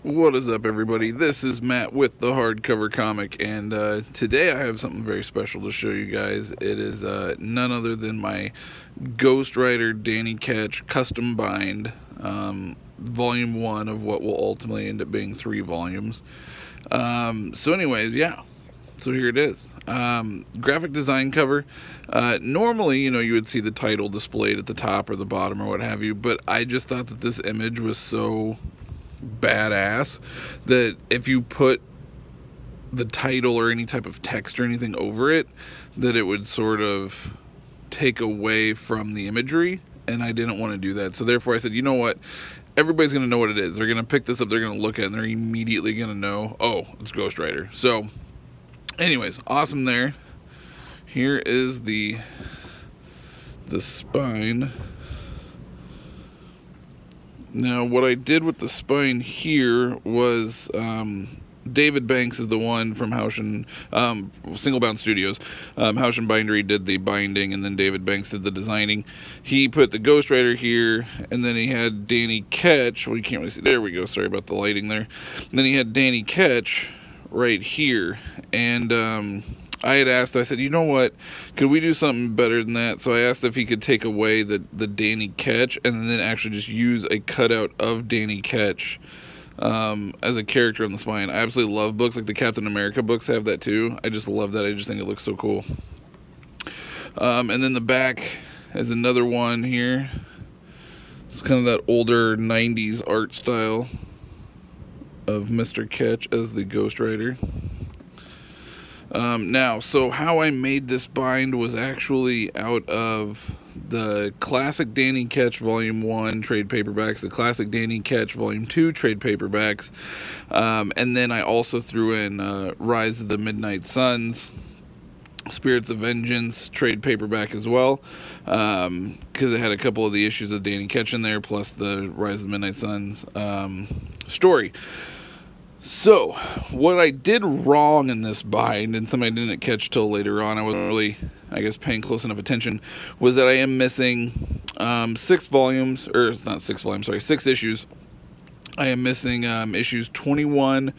What is up, everybody? This is Matt with the Hardcover Comic, and today I have something very special to show you guys. It is none other than my Ghost Rider Danny Ketch custom bind, volume 1 of what will ultimately end up being 3 volumes. So anyways, yeah. So here it is. Graphic design cover. Normally, you would see the title displayed at the top or the bottom or what have you, but I just thought that this image was so badass that if you put the title or any type of text or anything over it, that it would sort of take away from the imagery, and I didn't want to do that. So therefore I said, you know what, everybody's going to know what it is. They're going to pick this up, they're going to look at it, and they're immediately going to know, oh, it's Ghost Rider. So anyways, awesome there. Here is the spine. Now, what I did with the spine here was, David Banks is the one from Houchen, Singlebound Studios. Houchen Bindery did the binding, and then David Banks did the designing. He put the Ghost Rider here, and then he had Danny Ketch. Well, you can't really see. There we go. Sorry about the lighting there. And then he had Danny Ketch right here, and I had asked, I said, you know what, could we do something better than that? So I asked if he could take away the Danny Ketch and then actually just use a cutout of Danny Ketch as a character on the spine. I absolutely love books, like the Captain America books have that too. I just love that. I just think it looks so cool. And then the back is another one here. It's kind of that older 90s art style of Mr. Ketch as the Ghost Rider. Now, so how I made this bind was actually out of the Classic Danny Ketch Volume 1 trade paperbacks, the Classic Danny Ketch Volume 2 trade paperbacks, and then I also threw in Rise of the Midnight Suns, Spirits of Vengeance trade paperback as well, because it had a couple of the issues of Danny Ketch in there, plus the Rise of the Midnight Suns story. So, what I did wrong in this bind, and something I didn't catch till later on, I wasn't really, I guess, paying close enough attention, was that I am missing 6 volumes, or not 6 volumes, sorry, 6 issues. I am missing issues 21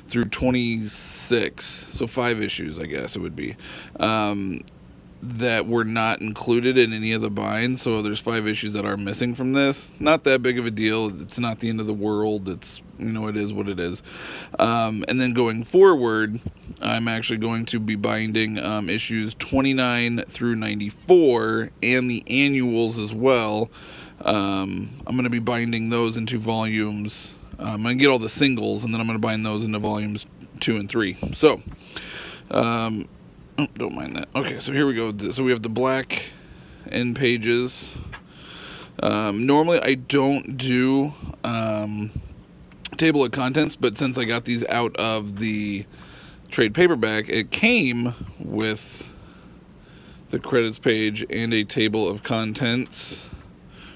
through 26, so 5 issues, I guess it would be, that were not included in any of the binds. So there's 5 issues that are missing from this. Not that big of a deal. It's not the end of the world. It's, it is what it is. And then going forward, I'm actually going to be binding issues 29 through 94 and the annuals as well. I'm going to be binding those into volumes. I'm going to get all the singles, and then I'm going to bind those into volumes 2 and 3. So, oh, don't mind that. Okay, so here we go. So we have the black end pages. Normally I don't do table of contents, but since I got these out of the trade paperback, it came with the credits page and a table of contents.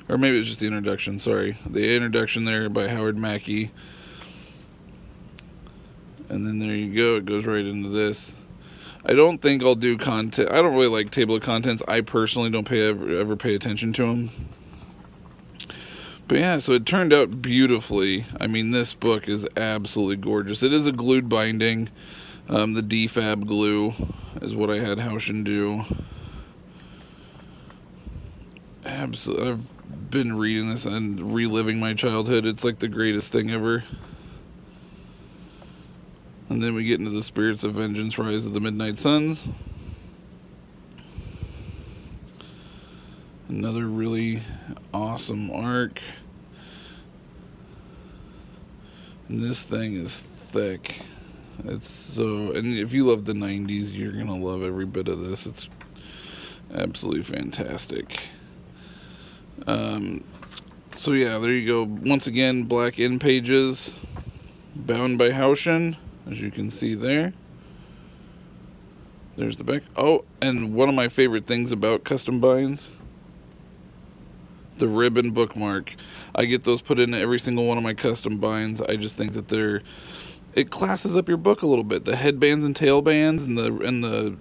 Or maybe it's just the introduction, sorry. The introduction there by Howard Mackey. And then there you go. It goes right into this. I don't think I'll do content. I don't really like table of contents. I personally don't ever pay attention to them. But yeah, so it turned out beautifully. I mean, this book is absolutely gorgeous. It is a glued binding. The DFAB glue is what I had Houchen do. Absolutely. I've been reading this and reliving my childhood. It's like the greatest thing ever. And then we get into the Spirits of Vengeance, Rise of the Midnight Suns. Another really awesome arc. And this thing is thick. It's so, and if you love the 90s, you're going to love every bit of this. It's absolutely fantastic. So yeah, there you go. Once again, black end pages, bound by Houchen, as you can see there. There's the back. Oh, and one of my favorite things about custom binds, the ribbon bookmark. I get those put in every single one of my custom binds. I just think that it classes up your book a little bit. The headbands and tailbands and the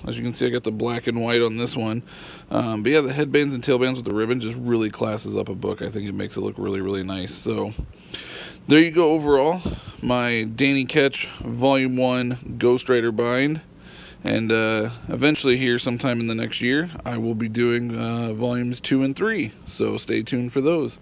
as you can see, I got the black and white on this one. But yeah, the headbands and tailbands with the ribbon just really classes up a book. I think it makes it look really, really nice. So there you go. Overall, my Danny Ketch Volume 1 Ghost Rider bind. And eventually here, sometime in the next year, I will be doing Volumes 2 and 3. So stay tuned for those.